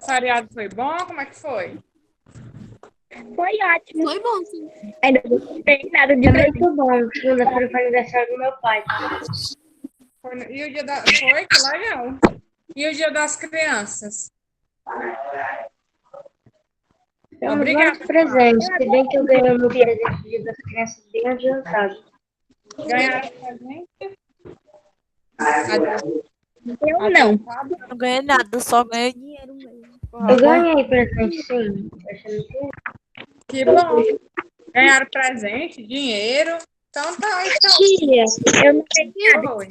feriado foi bom? Como é que foi? Foi ótimo. Foi bom, sim. Ainda não tem nada de Foi presente. muito bom. Segunda-feira foi aniversário do meu pai. E o dia da... Foi? Que legal. E o dia das crianças? Temos Obrigada. vários presentes. Se bem que eu ganhei meu presente do dia das crianças bem adiantado. Ganharam presente? Eu não. Não ganhei nada, só ganhei dinheiro mesmo. Eu ganhei presente, sim. Que bom. Ganharam presente, dinheiro. Então tá, então. Tia, eu não ganhei nada. Foi.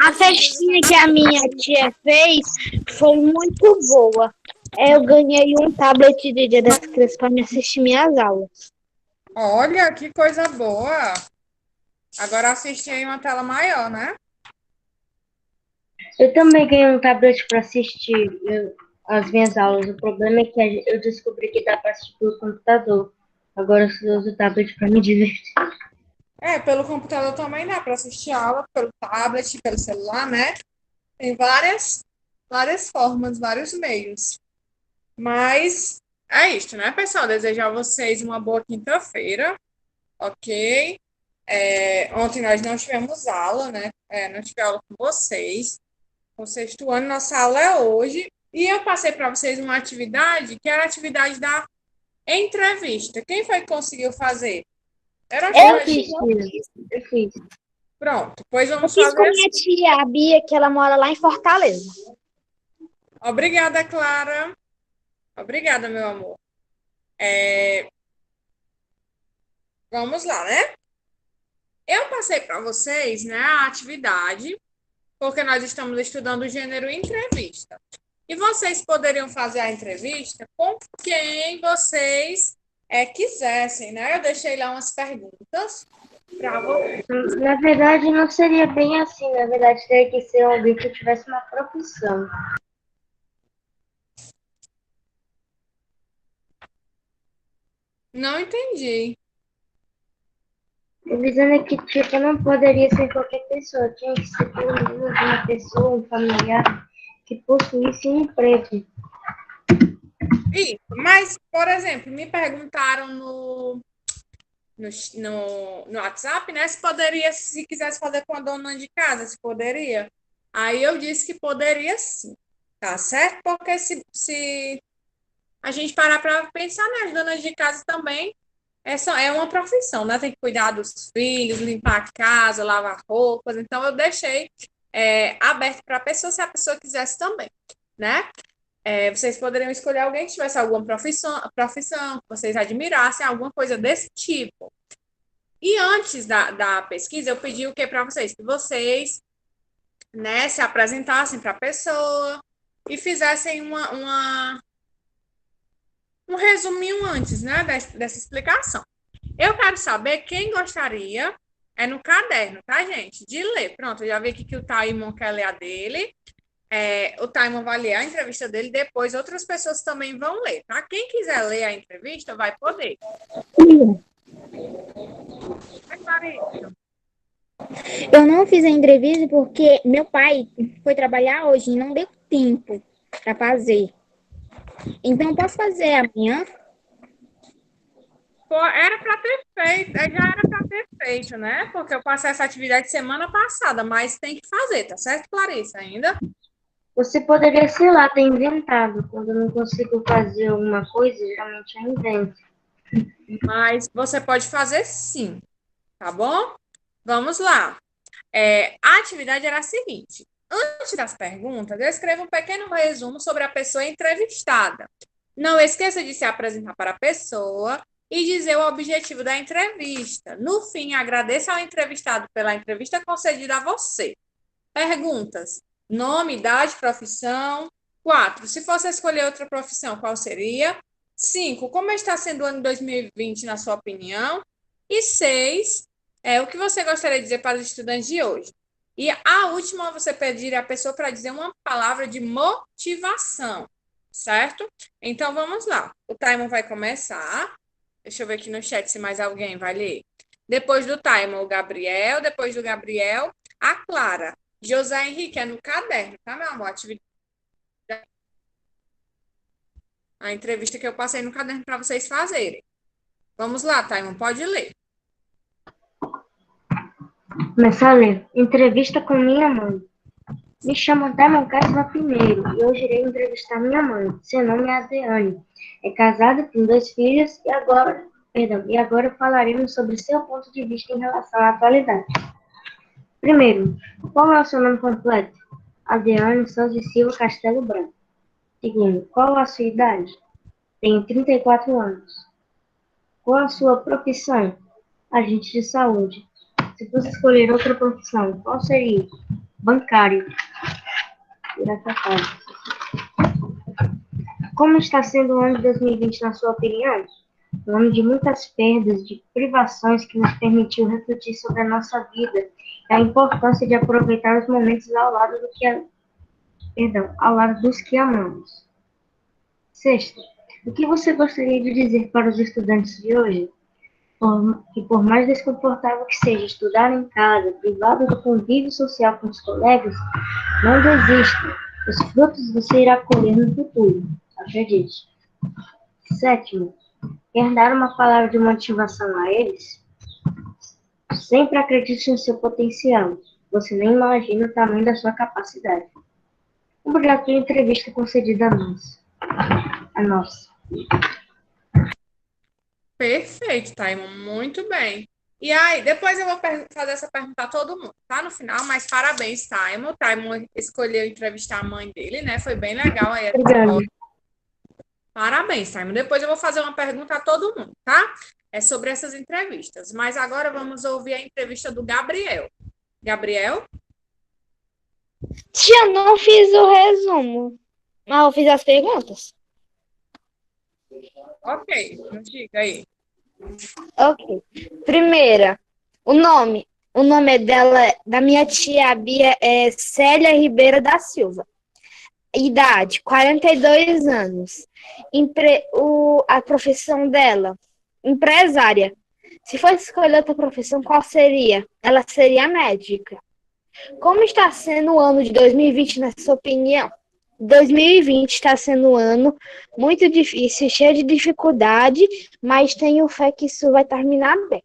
A festinha que a minha tia fez foi muito boa. Eu ganhei um tablet de Dia das Crianças para me assistir minhas aulas. Olha, que coisa boa. Agora assisti em uma tela maior, né? Eu também ganhei um tablet para assistir as minhas aulas. O problema é que eu descobri que dá para assistir pelo computador. Agora eu só uso o tablet para me divertir. Pelo computador também dá para assistir aula, pelo tablet, pelo celular, né? Tem várias formas, vários meios. Mas é isso, né, pessoal? Desejo a vocês uma boa quinta-feira, ok? Ontem nós não tivemos aula, né? Não tive aula com vocês. O sexto ano, nossa aula é hoje. E eu passei para vocês uma atividade, que era a atividade da entrevista. Quem foi que conseguiu fazer? Era Eu fiz, tia. Eu fiz. Pronto, pois Eu vamos fiz fazer com assim. minha tia, a Bia, que ela mora lá em Fortaleza. Obrigada, Clara. Obrigada, meu amor. Vamos lá, né? Eu passei para vocês, né, a atividade, porque nós estamos estudando o gênero entrevista. E vocês poderiam fazer a entrevista com quem vocês quisessem, né? Eu deixei lá umas perguntas para vocês. Na verdade, não seria bem assim. Na verdade, teria que ser alguém que tivesse uma profissão. Não entendi. Tô dizendo que, tipo, não poderia ser qualquer pessoa. Tinha que ser pelo menos uma pessoa, um familiar, que possuísse um emprego. Mas, por exemplo, me perguntaram no WhatsApp, né? Se poderia, se quisesse fazer com a dona de casa, se poderia. Aí eu disse que poderia sim, tá certo? Porque se a gente parar para pensar, né? As donas de casa também é uma profissão, né? Tem que cuidar dos filhos, limpar a casa, lavar roupas. Então eu deixei aberto para a pessoa, se a pessoa quisesse também, né? Vocês poderiam escolher alguém que tivesse alguma profissão que vocês admirassem, alguma coisa desse tipo. E antes da pesquisa, eu pedi o que para vocês? Que vocês, né, se apresentassem para a pessoa e fizessem um resuminho antes, né, dessa explicação. Eu quero saber quem gostaria, no caderno, tá, gente? De ler. Pronto, eu já vi aqui que o Taimon quer ler a dele. O Taimon vai ler a entrevista dele, depois outras pessoas também vão ler, tá? Quem quiser ler a entrevista vai poder. Eu não fiz a entrevista porque meu pai foi trabalhar hoje e não deu tempo para fazer. Então, eu posso fazer amanhã? Pô, era para ter feito, já era para ter feito, né? Porque eu passei essa atividade semana passada, mas tem que fazer, tá certo, Clarissa? Ainda? Você poderia, sei lá, ter inventado. Quando eu não consigo fazer alguma coisa, geralmente eu invento. Mas você pode fazer sim, tá bom? Vamos lá. A atividade era a seguinte: antes das perguntas, eu escrevo um pequeno resumo sobre a pessoa entrevistada. Não esqueça de se apresentar para a pessoa e dizer o objetivo da entrevista. No fim, agradeça ao entrevistado pela entrevista concedida a você. Perguntas: nome, idade, profissão. 4. Se fosse escolher outra profissão, qual seria? 5. Como está sendo o ano 2020, na sua opinião? E 6. O que você gostaria de dizer para os estudantes de hoje? E a última, você pedir a pessoa para dizer uma palavra de motivação, certo? Então, vamos lá. O timer vai começar. Deixa eu ver aqui no chat se mais alguém vai ler. Depois do timer, o Gabriel. Depois do Gabriel, a Clara. José Henrique, é no caderno, tá, meu amor? Atividade. A entrevista que eu passei no caderno para vocês fazerem. Vamos lá, Taimon, pode ler. Começar a ler. Entrevista com minha mãe. Me chamo Taimon Casma Pinheiro e hoje irei entrevistar minha mãe. Seu nome é Adriane. É casada, tem 2 filhos e agora falaremos sobre seu ponto de vista em relação à atualidade. Primeiro, qual é o seu nome completo? Adriane Souza e Silva Castelo Branco. Segundo, qual a sua idade? Tenho 34 anos. Qual a sua profissão? Agente de saúde. Se fosse escolher outra profissão, qual seria? Bancário. Como está sendo o ano de 2020 na sua opinião? Um ano de muitas perdas, de privações que nos permitiu refletir sobre a nossa vida e a importância de aproveitar os momentos ao lado dos que amamos. Sexto, o que você gostaria de dizer para os estudantes de hoje? Que por mais desconfortável que seja estudar em casa, privado do convívio social com os colegas, não desista. Os frutos você irá colher no futuro. Acredite. Sétimo, quer dar uma palavra de motivação a eles? Sempre acredite no seu potencial. Você nem imagina o tamanho da sua capacidade. Obrigado pela entrevista concedida a nós. Perfeito, Taimon, muito bem. E aí, depois eu vou fazer essa pergunta a todo mundo, tá? No final, mas parabéns, Taimon. Taimon escolheu entrevistar a mãe dele, né? Foi bem legal aí. Obrigado. Parabéns, Taimon. Depois eu vou fazer uma pergunta a todo mundo, tá? É sobre essas entrevistas. Mas agora vamos ouvir a entrevista do Gabriel. Gabriel? Tia, não fiz o resumo, mas eu fiz as perguntas. Ok, diga aí. Ok. Primeira, o nome. O nome dela, da minha tia Bia, é Célia Ribeiro da Silva. Idade, 42 anos. A profissão dela, empresária. Se fosse escolher outra profissão, qual seria? Ela seria médica. Como está sendo o ano de 2020, na sua opinião? 2020 está sendo um ano muito difícil, cheio de dificuldade, mas tenho fé que isso vai terminar bem.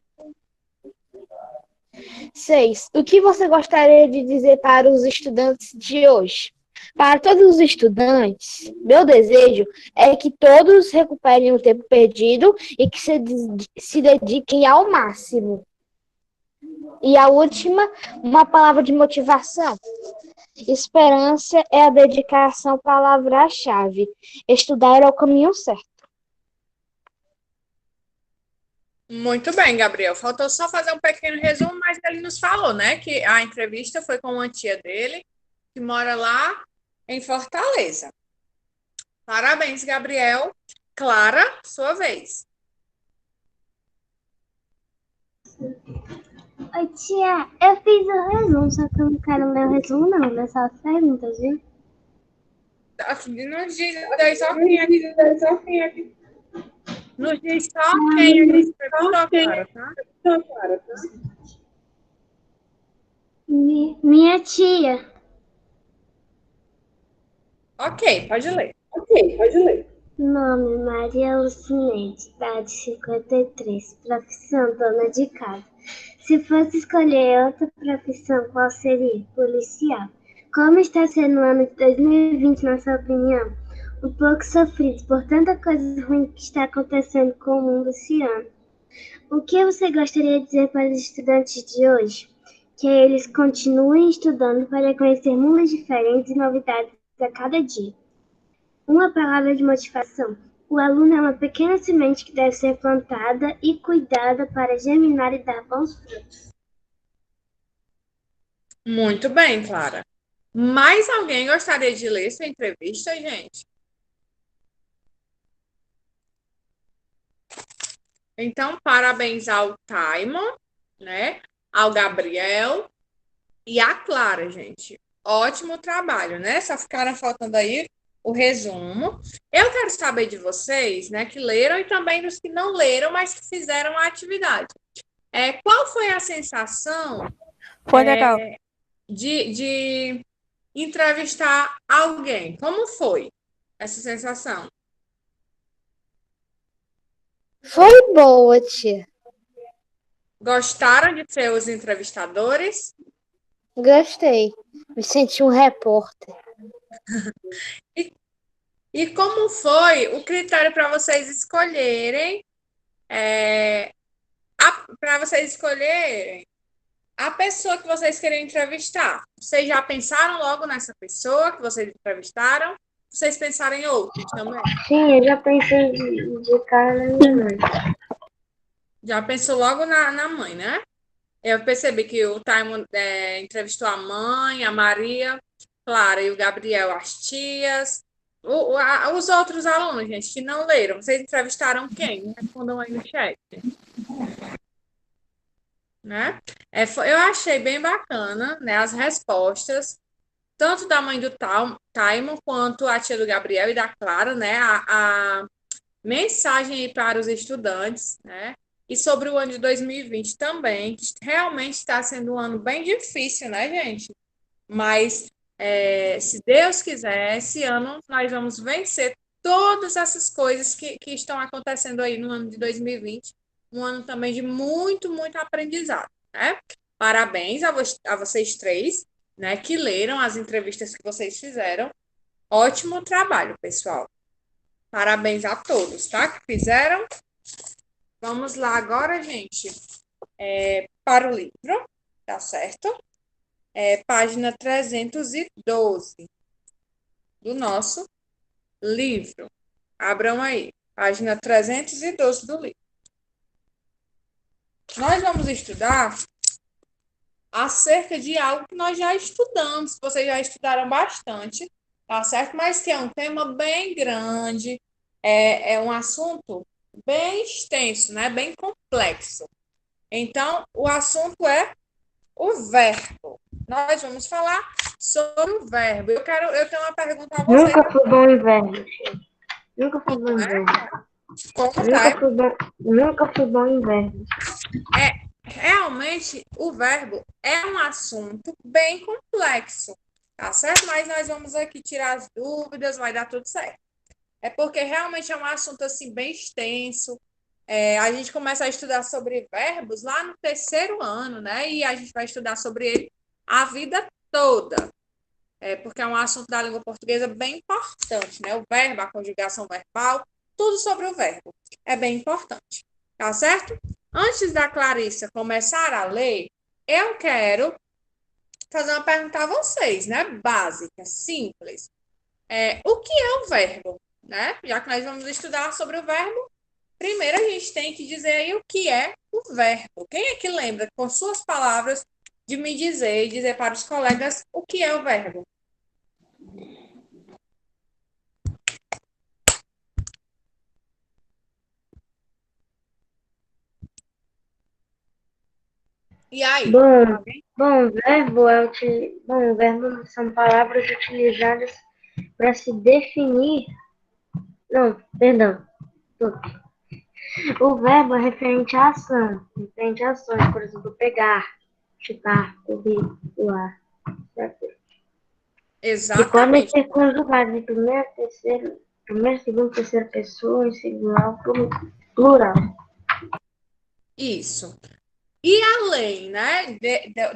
6. O que você gostaria de dizer para os estudantes de hoje? Para todos os estudantes, meu desejo é que todos recuperem o tempo perdido e que se dediquem ao máximo. E a última, uma palavra de motivação. Esperança é a dedicação, palavra-chave. Estudar é o caminho certo. Muito bem, Gabriel. Faltou só fazer um pequeno resumo, mas ele nos falou, né, que a entrevista foi com uma tia dele, que mora lá em Fortaleza. Parabéns, Gabriel. Clara, sua vez. Oi, tia, eu fiz o resumo, só que eu não quero ler o resumo, não, né? Só as perguntas, viu? Nos diz aí só quem aqui. Nos diz só quem é que escreveu, Clara, tá? Minha tia. Ok, pode ler. Nome, Maria Lucineide, idade 53, profissão dona de casa. Se fosse escolher outra profissão, qual seria? Policial. Como está sendo o ano de 2020, na sua opinião? Um pouco sofrido por tanta coisa ruim que está acontecendo com o mundo esse ano. O que você gostaria de dizer para os estudantes de hoje? Que eles continuem estudando para conhecer mundos diferentes e novidades a cada dia. Uma palavra de motivação. O aluno é uma pequena semente que deve ser plantada e cuidada para germinar e dar bons frutos. Muito bem, Clara. Mais alguém gostaria de ler sua entrevista, gente? Então, parabéns ao Taimon, né? Ao Gabriel e à Clara, gente. Ótimo trabalho, né? Só ficaram faltando aí o resumo. Eu quero saber de vocês, né, que leram e também dos que não leram, mas que fizeram a atividade. Qual foi a sensação Foi legal. de entrevistar alguém? Como foi essa sensação? Foi boa, tia. Gostaram de ser os entrevistadores? Gostei. Me senti um repórter. E como foi o critério para vocês escolherem, para vocês escolherem a pessoa que vocês querem entrevistar? Vocês já pensaram logo nessa pessoa que vocês entrevistaram? Vocês pensaram em outros também? Sim, eu já pensei de cara na minha mãe. Já pensou logo na mãe, né? Eu percebi que o Taimon entrevistou a mãe, a Maria, Clara e o Gabriel, as tias. Os outros alunos, gente, que não leram, vocês entrevistaram quem? Respondam aí no chat. Né? Eu achei bem bacana, né, as respostas, tanto da mãe do Taimon quanto a tia do Gabriel e da Clara, né? A mensagem aí para os estudantes, né? E sobre o ano de 2020 também, que realmente está sendo um ano bem difícil, né, gente? Mas, se Deus quiser, esse ano nós vamos vencer todas essas coisas que estão acontecendo aí no ano de 2020. Um ano também de muito, muito aprendizado, né? Parabéns a vocês três, né, que leram as entrevistas que vocês fizeram. Ótimo trabalho, pessoal. Parabéns a todos, tá? Que fizeram. Vamos lá agora, gente, para o livro, tá certo? Página 312 do nosso livro. Abram aí, página 312 do livro. Nós vamos estudar acerca de algo que nós já estudamos, vocês já estudaram bastante, tá certo? Mas que é um tema bem grande, é um assunto bem extenso, né? Bem complexo. Então, o assunto é o verbo. Nós vamos falar sobre o verbo. Eu tenho uma pergunta a vocês. Nunca fui bom em verbo. Nunca fui bom em verbo. Como tá? Nunca fui bom em verbo. Realmente, o verbo é um assunto bem complexo, tá certo? Mas nós vamos aqui tirar as dúvidas, vai dar tudo certo. É porque realmente é um assunto assim bem extenso. A gente começa a estudar sobre verbos lá no terceiro ano, né? E a gente vai estudar sobre ele a vida toda. Porque é um assunto da língua portuguesa bem importante, né? O verbo, a conjugação verbal, tudo sobre o verbo. É bem importante, tá certo? Antes da Clarissa começar a ler, eu quero fazer uma pergunta a vocês, né? Básica, simples. O que é o verbo, né? Já que nós vamos estudar sobre o verbo, primeiro a gente tem que dizer aí o que é o verbo. Quem é que lembra, com suas palavras, de me dizer e dizer para os colegas o que é o verbo? E aí? Verbo são palavras utilizadas para se definir. Não, perdão. O verbo é referente à ação, referente a ações, por exemplo, pegar, chutar, subir, voar, certo? E podem Exatamente. ser conjugados em primeira, segunda, terceira pessoa, em singular, plural. Isso. E além, né,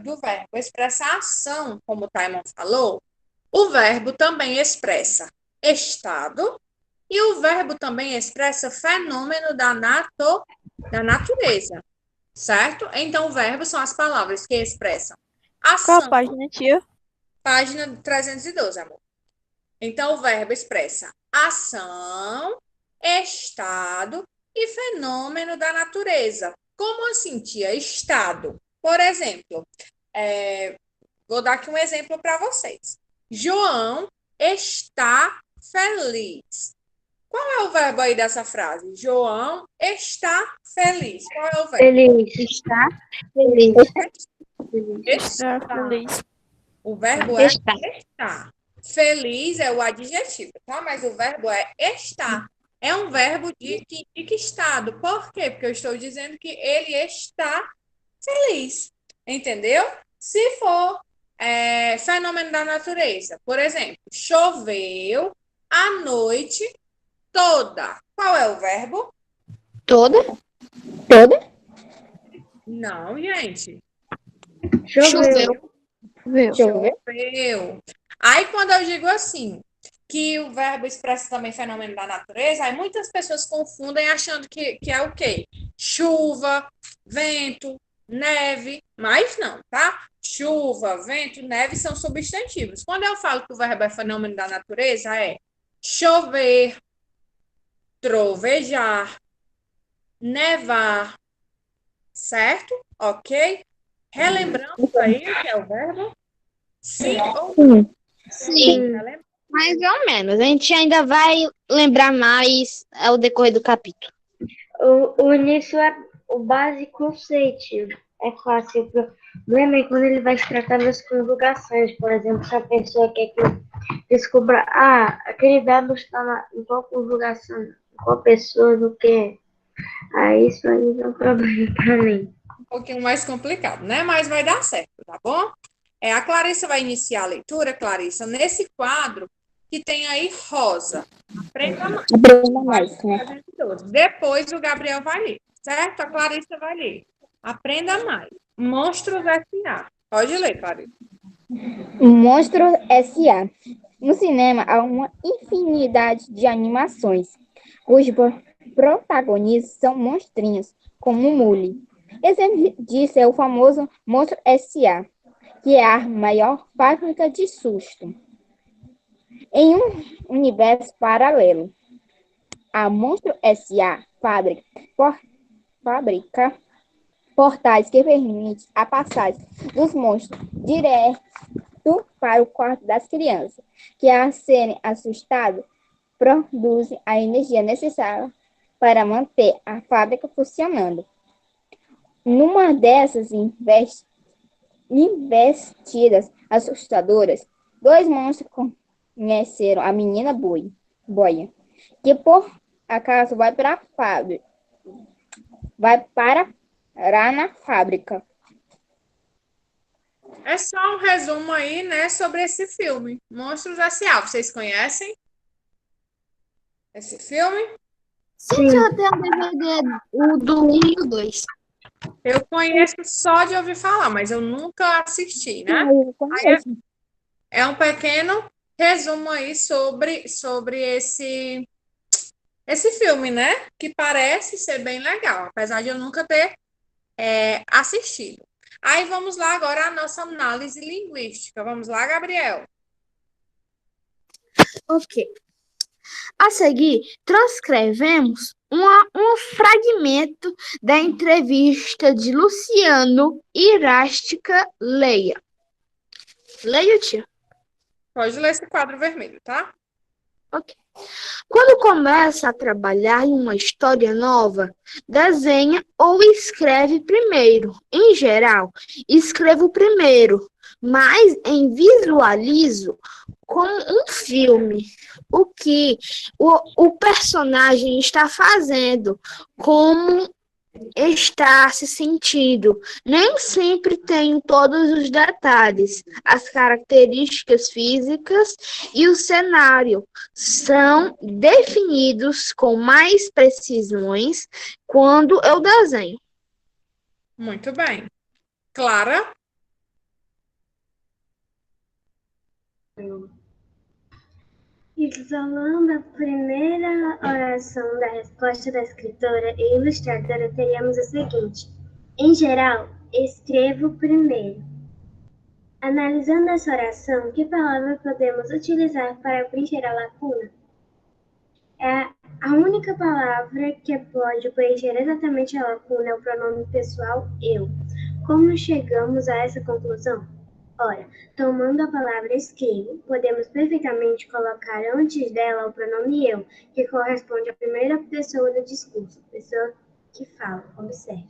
do verbo expressar ação, como o Taimon falou, o verbo também expressa estado e o verbo também expressa fenômeno da natureza, certo? Então, o verbo são as palavras que expressam Qual ação. a página, tia? Página 312, amor. Então, o verbo expressa ação, estado e fenômeno da natureza. Como assim, tia? Estado. Por exemplo, vou dar aqui um exemplo para vocês. João está feliz. Qual é o verbo aí dessa frase? João está feliz. Qual é o verbo? Feliz. Está feliz. Está feliz. O verbo é Está. estar. Feliz é o adjetivo, tá? Mas o verbo é estar. É um verbo de que indica estado. Por quê? Porque eu estou dizendo que ele está feliz. Entendeu? Se for fenômeno da natureza, por exemplo, choveu a noite toda. Qual é o verbo? Toda? Toda? Não, gente. Choveu. Viu? Choveu. Aí, quando eu digo assim, que o verbo expressa também fenômeno da natureza, aí muitas pessoas confundem achando que é o quê? Chuva, vento, neve, mas não, tá? Chuva, vento, neve são substantivos. Quando eu falo que o verbo é fenômeno da natureza, é chover, trovejar, nevar, certo? Ok? Relembrando aí o que é o verbo? Sim ou Sim. Sim. relembra? Mais ou menos. A gente ainda vai lembrar mais ao decorrer do capítulo. O início é o básico, eu sei, tio. É fácil. O problema é quando ele vai se tratar das conjugações. Por exemplo, se a pessoa quer que eu descubra, aquele verbo está em qual conjugação, em qual pessoa, do que. Aí isso aí é um problema para mim. Um pouquinho mais complicado, né? Mas vai dar certo, tá bom? A Clarissa vai iniciar a leitura, Clarissa, nesse quadro que tem aí rosa. Aprenda mais. Aprenda mais, né? Depois o Gabriel vai ler, certo? A Clarissa vai ler. Aprenda mais. Monstros S.A. Pode ler, Clarissa. Monstros S.A. No cinema há uma infinidade de animações, cujos protagonistas são monstrinhos, como o Mule. Exemplo disso é o famoso Monstro S.A., que é a maior fábrica de susto. Em um universo paralelo, a Monstro S.A. fabrica portais que permitem a passagem dos monstros direto para o quarto das crianças, que ao serem assustadas, produzem a energia necessária para manter a fábrica funcionando. Numa dessas investidas assustadoras, dois monstros conheceram a menina boia, que por acaso vai parar na fábrica. É só um resumo aí, né, sobre esse filme, Monstros S.A. Vocês conhecem esse filme? Sim, eu tenho um DVD, o do 1 e o 2. Eu conheço só de ouvir falar, mas eu nunca assisti, né? Eu conheço. É um pequeno resumo aí sobre esse filme, né? Que parece ser bem legal, apesar de eu nunca ter assistido. Aí vamos lá agora a nossa análise linguística. Vamos lá, Gabriel. Ok. A seguir, transcrevemos um fragmento da entrevista de Luciano Irástica Leia. Leia, tia. Pode ler esse quadro vermelho, tá? Ok. Quando começa a trabalhar em uma história nova, desenha ou escreve primeiro. Em geral, escrevo primeiro, mas visualizo como um filme o que o personagem está fazendo, como está se sentindo. Nem sempre tenho todos os detalhes. As características físicas e o cenário são definidos com mais precisões quando eu desenho. Muito bem. Clara, Isolando a primeira oração da resposta da escritora e ilustradora, teríamos o seguinte: em geral, escrevo primeiro. Analisando essa oração, que palavra podemos utilizar para preencher a lacuna? É a única palavra que pode preencher exatamente a lacuna é o pronome pessoal eu. Como chegamos a essa conclusão? Ora, tomando a palavra escrevo, podemos perfeitamente colocar antes dela o pronome eu, que corresponde à primeira pessoa do discurso, pessoa que fala. Observe.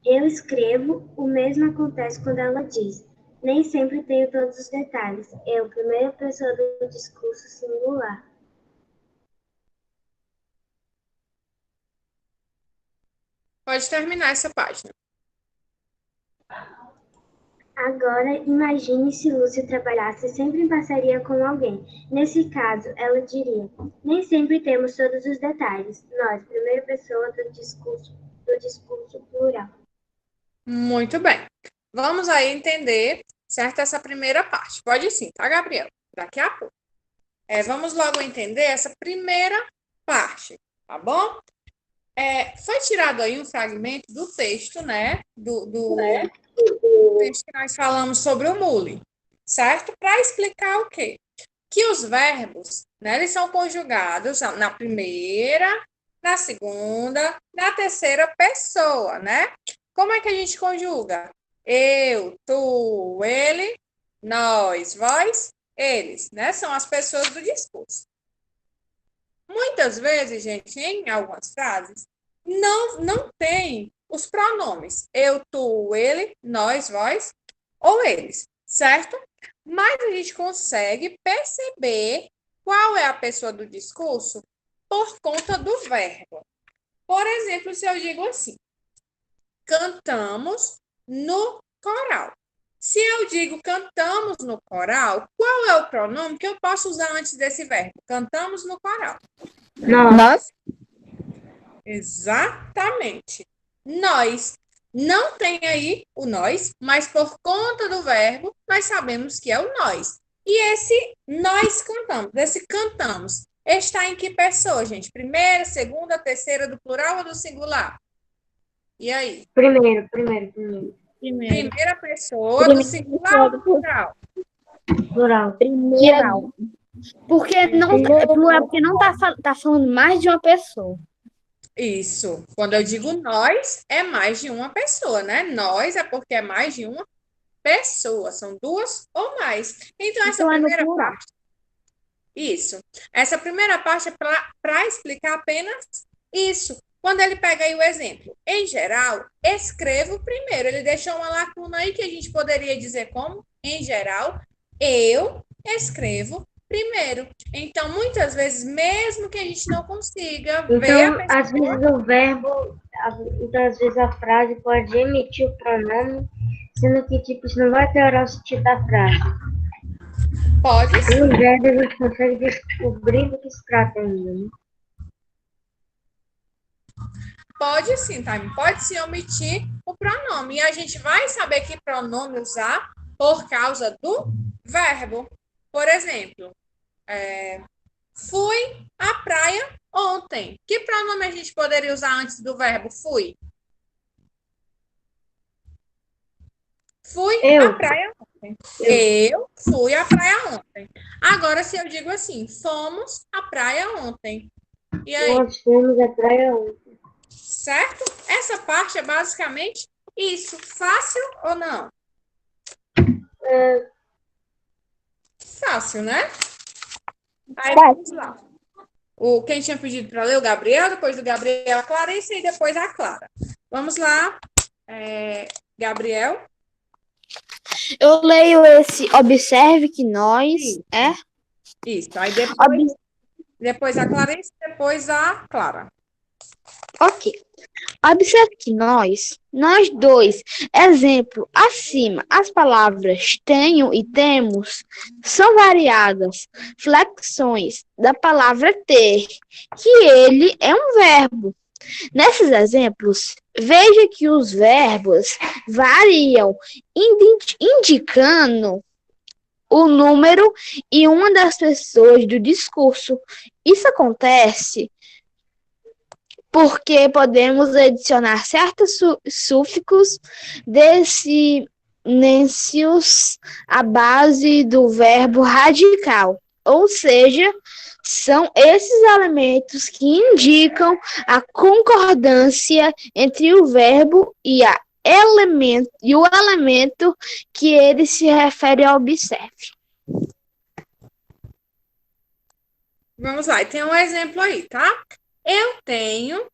Eu escrevo, o mesmo acontece quando ela diz. Nem sempre tenho todos os detalhes. Eu, primeira pessoa do discurso singular. pode terminar essa página. Agora, imagine se Lúcia trabalhasse sempre em parceria com alguém. Nesse caso, ela diria: nem sempre temos todos os detalhes. Nós, primeira pessoa do discurso plural. Muito bem. Vamos aí entender, certo, essa primeira parte. Pode sim, tá, Gabriel? Daqui a pouco. Vamos logo entender essa primeira parte, tá bom? Foi tirado aí um fragmento do texto, né? Do texto que nós falamos sobre o mule, certo? Para explicar o quê? Que os verbos, né, eles são conjugados na primeira, na segunda, na terceira pessoa, né? Como é que a gente conjuga? Eu, tu, ele, nós, vós, eles, né? São as pessoas do discurso. Muitas vezes, gente, em algumas frases, não tem os pronomes eu, tu, ele, nós, vós ou eles, certo? Mas a gente consegue perceber qual é a pessoa do discurso por conta do verbo. Por exemplo, se eu digo assim, cantamos no coral. Se eu digo cantamos no coral, qual é o pronome que eu posso usar antes desse verbo? Cantamos no coral. Nós. Exatamente. Nós. Não tem aí o nós, mas por conta do verbo, nós sabemos que é o nós. E esse nós cantamos, está em que pessoa, gente? Primeira, segunda, terceira, do plural ou do singular? E aí? Primeiro. Primeira pessoa do singular ou do plural? Plural. Plural. Porque não tá falando mais de uma pessoa. Isso. Quando eu digo nós, é mais de uma pessoa, né? Nós é porque é mais de uma pessoa, são duas ou mais. Então, essa primeira parte. Isso. Essa primeira parte é para explicar apenas isso. Quando ele pega aí o exemplo, em geral, escrevo primeiro. Ele deixou uma lacuna aí que a gente poderia dizer como, em geral, eu escrevo primeiro. Então, muitas vezes, mesmo que a gente não consiga ver a pessoa... Às vezes o verbo, às vezes a frase pode emitir o pronome, sendo que tipo, isso não vai piorar o sentido da frase. Pode sim. No verbo a gente consegue descobrir do que se trata ainda, né? Pode sim, Time. Pode sim omitir o pronome. E a gente vai saber que pronome usar por causa do verbo. Por exemplo, fui à praia ontem. Que pronome a gente poderia usar antes do verbo fui? Fui à praia ontem. Eu fui à praia ontem. Agora, se eu digo assim, fomos à praia ontem. E aí? Nós fomos à praia ontem. Certo? Essa parte é basicamente isso. Fácil ou não? Fácil, né? Aí vamos lá. Quem tinha pedido para ler? O Gabriel, depois do Gabriel a Clarice e depois a Clara. Vamos lá. Gabriel. Eu leio esse observe que nós Isso. Aí depois a Clarice, depois a Clara. Ok. Observe que nós dois, exemplo, acima, as palavras tenho e temos são variadas flexões da palavra ter, que ele é um verbo. Nesses exemplos, veja que os verbos variam, indicando o número e uma das pessoas do discurso. Isso acontece porque podemos adicionar certos sufixos desinêncios à base do verbo radical, ou seja, são esses elementos que indicam a concordância entre o verbo e o elemento que ele se refere a observe. Vamos lá, tem um exemplo aí, tá? Eu tenho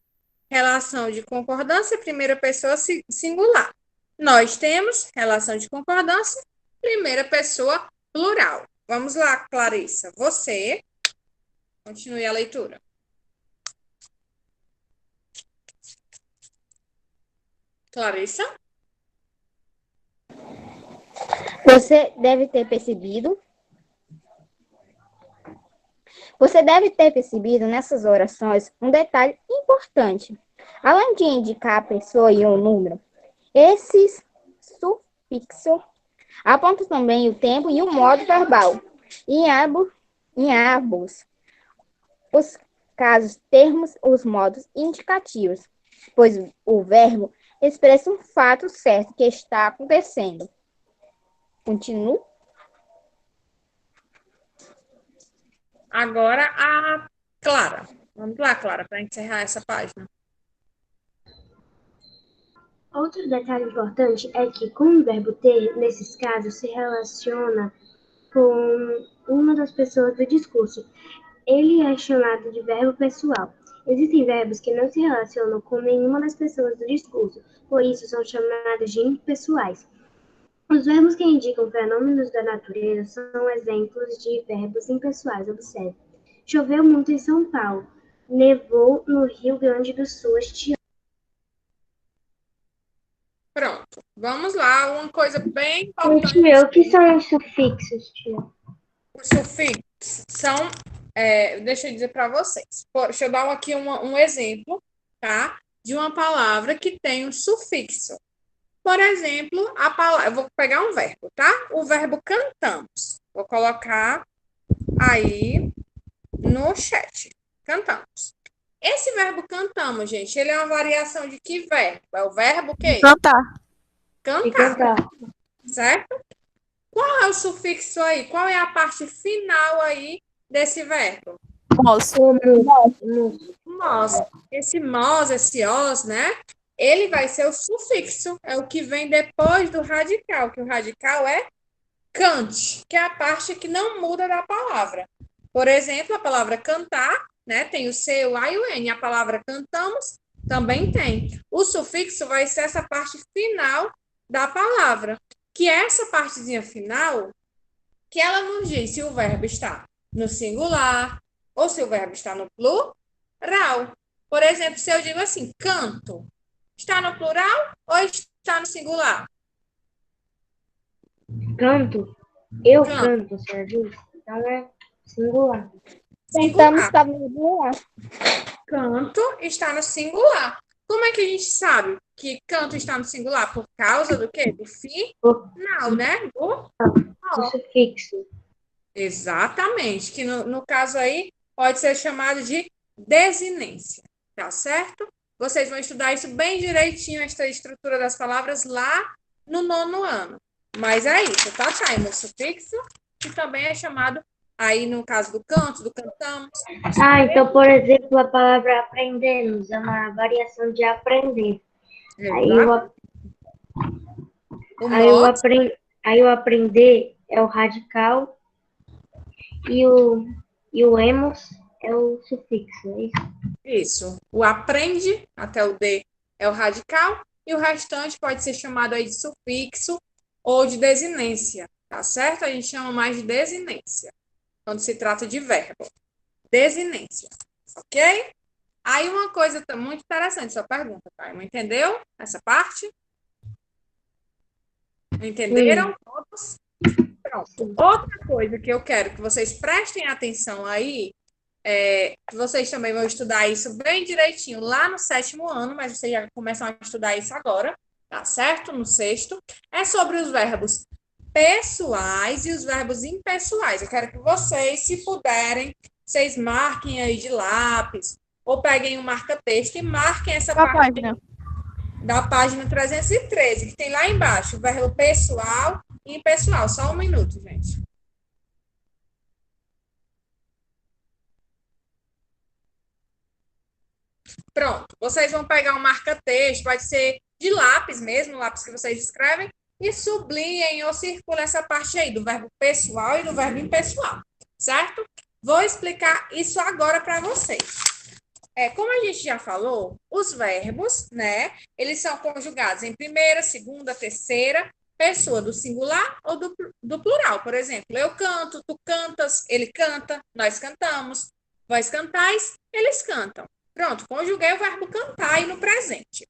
relação de concordância, primeira pessoa singular. Nós temos relação de concordância, primeira pessoa plural. Vamos lá, Clarissa. Você, continue a leitura. Clarissa? Você deve ter percebido. Você deve ter percebido nessas orações um detalhe importante. Além de indicar a pessoa e o número, esses sufixos apontam também o tempo e o modo verbal. Em ambos os casos, termos os modos indicativos, pois o verbo expressa um fato certo que está acontecendo. Continuo. Agora a Clara. Vamos lá, Clara, para encerrar essa página. Outro detalhe importante é que, com o verbo ter, nesses casos, se relaciona com uma das pessoas do discurso. Ele é chamado de verbo pessoal. Existem verbos que não se relacionam com nenhuma das pessoas do discurso, por isso são chamados de impessoais. Os verbos que indicam fenômenos da natureza são exemplos de verbos impessoais. Observe. Choveu muito em São Paulo. Nevou no Rio Grande do Sul este ano. Pronto. Vamos lá. Uma coisa bem importante. Tia, o que são os sufixos, tia? Os sufixos são... deixa eu dizer para vocês. Deixa eu dar aqui um exemplo, tá? De uma palavra que tem um sufixo. Por exemplo, a palavra... Eu vou pegar um verbo, tá? O verbo cantamos. Vou colocar aí no chat. Cantamos. Esse verbo cantamos, gente, ele é uma variação de que verbo? É o verbo que? Cantar. Cantar. Certo? Qual é o sufixo aí? Qual é a parte final aí desse verbo? Mos. Mos. Esse mos, esse os, né? Ele vai ser o sufixo. É o que vem depois do radical, que o radical é cante, que é a parte que não muda da palavra. Por exemplo, a palavra cantar, né? Tem o C, o A e o N. A palavra cantamos também tem. O sufixo vai ser essa parte final da palavra, que é essa partezinha final que ela nos diz se o verbo está no singular ou se o verbo está no plural. Por exemplo, se eu digo assim, canto, está no plural ou está no singular? Canto? Eu canto, Sérgio. Então é singular. Tentamos estar no singular. Canto está no singular. Como é que a gente sabe que canto está no singular? Por causa do quê? Do final, né? O sufixo. Exatamente. Que no caso aí pode ser chamado de desinência. Tá certo? Vocês vão estudar isso bem direitinho, essa estrutura das palavras lá no 9º ano. Mas é isso, tá, Time? O sufixo, que também é chamado aí no caso do canto, do cantamos. Então, por exemplo, a palavra aprendemos é uma variação de aprender. Aí o aprender é o radical e o emos é o sufixo, é isso? Isso. O aprende, até o D, é o radical, e o restante pode ser chamado aí de sufixo ou de desinência, tá certo? A gente chama mais de desinência, quando se trata de verbo. Desinência, ok? Aí uma coisa muito interessante, sua pergunta, tá? Entendeu essa parte? Entenderam todos? Pronto. Outra coisa que eu quero que vocês prestem atenção aí, que vocês também vão estudar isso bem direitinho lá no 7º ano, mas vocês já começam a estudar isso agora, tá certo? No 6º, é sobre os verbos pessoais e os verbos impessoais. Eu quero que vocês, se puderem, vocês marquem aí de lápis, ou peguem um marca-texto e marquem essa parte da página 313, que tem lá embaixo, o verbo pessoal e impessoal. Só um minuto, gente. Pronto. Vocês vão pegar um marca-texto, pode ser de lápis mesmo, lápis que vocês escrevem, e sublinhem ou circulem essa parte aí do verbo pessoal e do verbo impessoal, certo? Vou explicar isso agora para vocês. Como a gente já falou, os verbos, né, eles são conjugados em primeira, segunda, terceira pessoa do singular ou do plural. Por exemplo, eu canto, tu cantas, ele canta, nós cantamos, vós cantais, eles cantam. Pronto, conjuguei o verbo cantar aí no presente.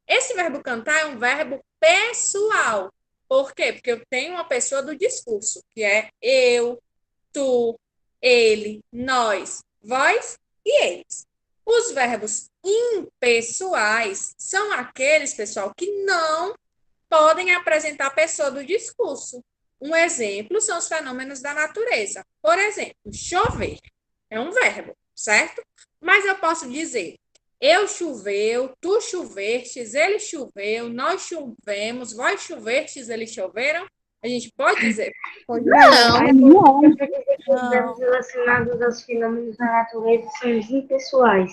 Esse verbo cantar é um verbo pessoal, Por quê? Porque eu tenho uma pessoa do discurso, que é eu, tu, ele, nós, vós e eles. Os verbos impessoais são aqueles, pessoal, que não podem apresentar a pessoa do discurso. Um exemplo são os fenômenos da natureza. Por exemplo, chover é um verbo, certo? Mas eu posso dizer eu choveu, tu chovestes, ele choveu, nós chovemos, vós chovestes, eles choveram. A gente pode dizer. Não. Os verbos relacionados aos fenômenos da natureza são os impessoais.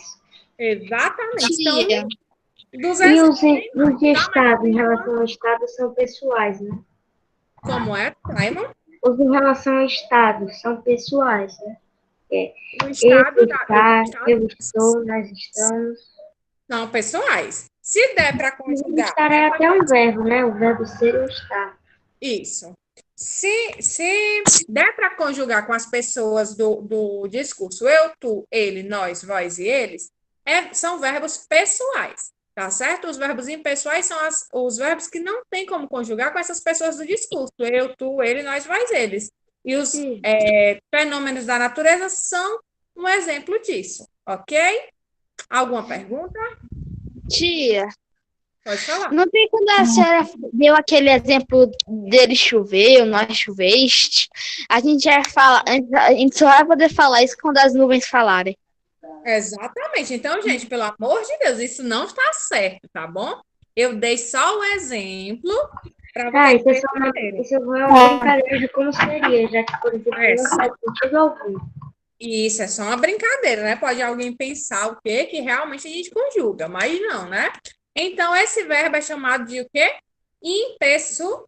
Exatamente. Então, Tia, dos E exemplos, os de estado, em relação ao estado, são pessoais, né? como é, Simon? Os em relação ao estado são pessoais, né? O Ele estado está, eu estou, nós estamos. são pessoais. Se der para O conjugar, estar é até um verbo, né? O verbo ser ou estar. isso. Se der para conjugar com as pessoas do discurso, eu, tu, ele, nós, vós e eles, são verbos pessoais, tá certo? Os verbos impessoais são os verbos que não tem como conjugar com essas pessoas do discurso, eu, tu, ele, nós, vós, eles. E os fenômenos da natureza são um exemplo disso, ok? Alguma pergunta? tia, Pode falar. não tem quando a senhora deu aquele exemplo dele choveu, nós choveste. A gente já fala, a gente só vai poder falar isso quando as nuvens falarem. Exatamente. Então, gente, pelo amor de Deus, isso não está certo, tá bom? Eu dei só o exemplo para vocês entenderem. Isso é uma brincadeira de como seria, já que, por exemplo, não faz sentido algum. E isso é só uma brincadeira, né? Pode alguém pensar o quê? Que realmente a gente conjuga, mas não, né? Então, esse verbo é chamado de o quê? Impessoal.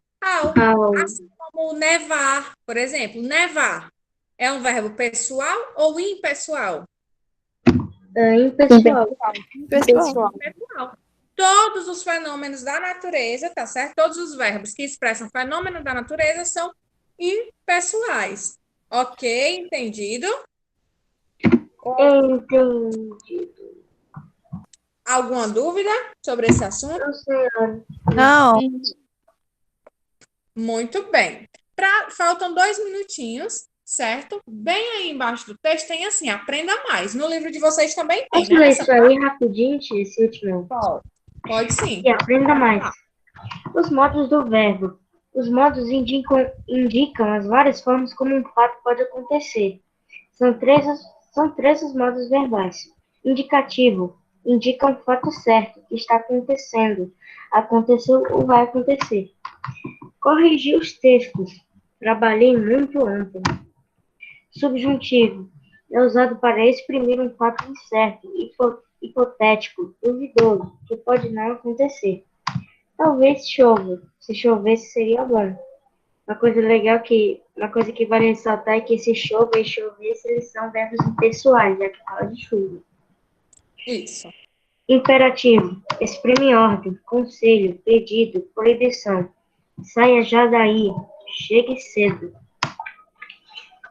Assim como nevar, por exemplo. Nevar é um verbo pessoal ou impessoal? Impessoal. Pessoal. Pessoal. Todos os fenômenos da natureza, tá certo? Todos os verbos que expressam fenômeno da natureza são impessoais. Ok? Entendido? Entendi. Alguma dúvida sobre esse assunto? Não, senhora. Não. Muito bem. Faltam 2 minutinhos, certo? Bem aí embaixo do texto tem assim, aprenda mais. No livro de vocês também tem, Posso ler isso aí rapidinho, tia, esse último? Pode sim. E aprenda mais. Os modos do verbo. Os modos indicam as várias formas como um fato pode acontecer. São três os modos verbais. Indicativo. Indica um fato certo, que está acontecendo. Aconteceu ou vai acontecer. Corrigir os textos. Trabalhei muito ontem. Subjuntivo. É usado para exprimir um fato incerto, hipotético, duvidoso, que pode não acontecer. Talvez chova. Se chovesse, seria bom. Uma coisa que vale ressaltar é que se chova e chovesse, eles são verbos impessoais, já que fala de chuva. Isso. Imperativo. Exprime ordem, conselho, pedido, proibição. Saia já daí. Chegue cedo.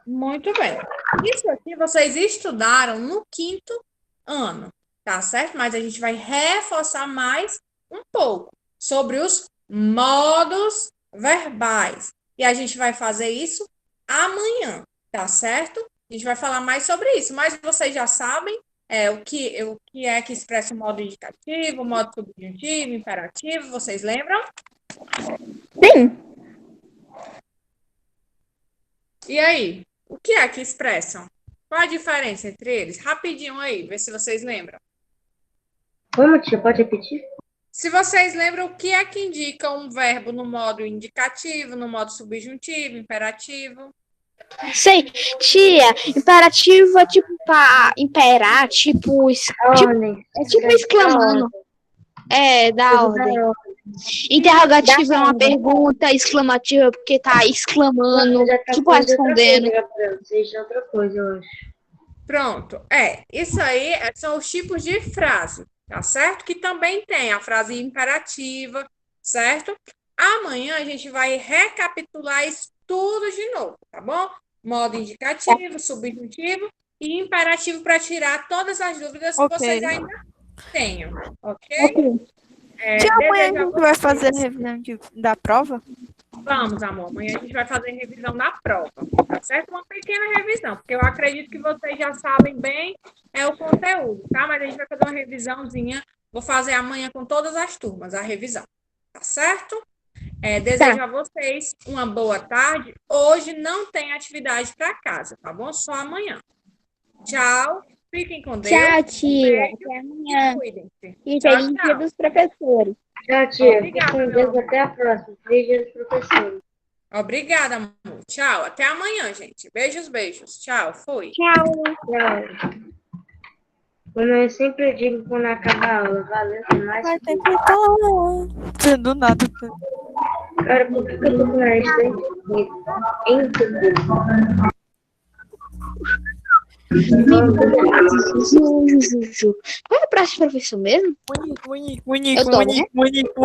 Muito bem. Isso aqui vocês estudaram no 5º ano, tá certo? Mas a gente vai reforçar mais um pouco sobre os modos verbais. E a gente vai fazer isso amanhã, tá certo? A gente vai falar mais sobre isso, mas vocês já sabem o que é que expressa o modo indicativo, o modo subjuntivo, imperativo, vocês lembram? Sim. E aí, o que é que expressam? Qual a diferença entre eles? Rapidinho aí, vê se vocês lembram. Como, tia? Pode repetir? Se vocês lembram, o que é que indica um verbo no modo indicativo, no modo subjuntivo, imperativo? Sei, tia, imperativo é tipo para imperar, tipo exclamando. Da ordem. Interrogativo é uma pergunta, exclamativo é porque tá exclamando, tipo respondendo. Seja outra coisa, eu acho. Pronto, isso aí são os tipos de frase, tá certo? Que também tem a frase imperativa, certo? Amanhã a gente vai recapitular isso tudo de novo, tá bom? Modo indicativo, subjuntivo e imperativo para tirar todas as dúvidas que vocês ainda tenham, ok? Amanhã a gente vai fazer a revisão da prova? Vamos, amor. Amanhã a gente vai fazer revisão da prova, tá certo? Uma pequena revisão, porque eu acredito que vocês já sabem bem o conteúdo, tá? Mas a gente vai fazer uma revisãozinha. Vou fazer amanhã com todas as turmas a revisão, tá certo? Desejo a vocês uma boa tarde. Hoje não tem atividade para casa, tá bom? Só amanhã. Tchau. Fiquem com Deus. Tchau, tia. Beijo Até amanhã. Cuidem-se. E Tchau, feliz dia tchau. dos professores. Tchau, tia. Obrigada, Fique com meu Deus. amor. Até a próxima. Beijos, professores. Obrigada, amor. Tchau. Até amanhã, gente. Beijos, beijos. Tchau. Fui. Tchau. Tchau. Como eu sempre digo quando acaba a aula, valeu demais. Vai ter que estar. Do nada. Cara, por que eu tô com a estante entendeu? Juju. Qual é o próximo professor mesmo? Eu tô, né?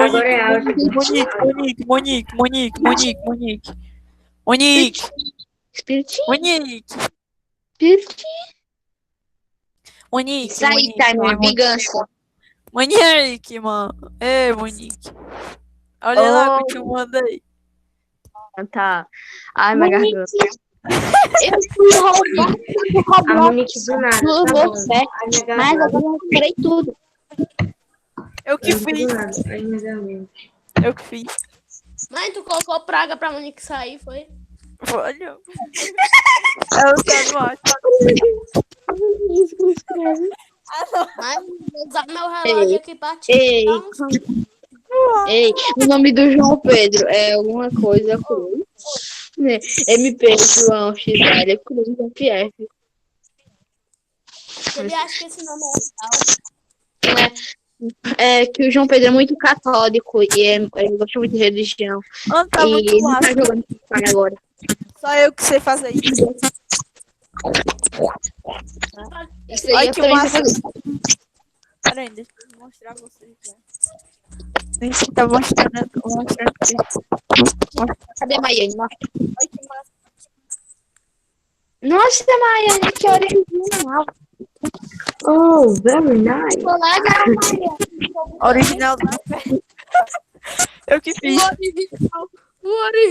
Agora é álgebra. Monique. Espiritinho. Espiritinho. Isso aí, tá, uma vingança. Monique, mano. Ei, Monique. Olha lá o que eu te mandei. Tá. Ai, minha garganta. Eu fui roubar. A Monique do nada. Tá bom. Você. Ai, minha Mas garganta. agora eu recuperei tudo. Eu que Monique fiz. do nada. Ai, minha garganta. Eu que fiz. Mãe, tu colocou praga pra Monique sair, foi? Olha. Eu só não acho. Mãe, vou usar meu relógio aqui pra ti. Ei, Então, ei, o nome do João Pedro é alguma coisa Cruz. MP, João, XL, Cruz, FF. ele acha que esse nome é legal. É que o João Pedro é muito católico e ele gosta muito de religião. Mano, tá E muito ele não tá massa. jogando FIFA agora. Só eu que sei fazer isso. Isso aí Ai, eu que também massa. sei fazer. Pera aí, deixa eu mostrar pra vocês. Nem sei se tá mostrando. Vou mostrar aqui. Cadê a Maiane? Ai, que massa. Nossa, Maiane, que original. Oh, very nice. Colega, Maiane. Original. Eu que fiz. O original.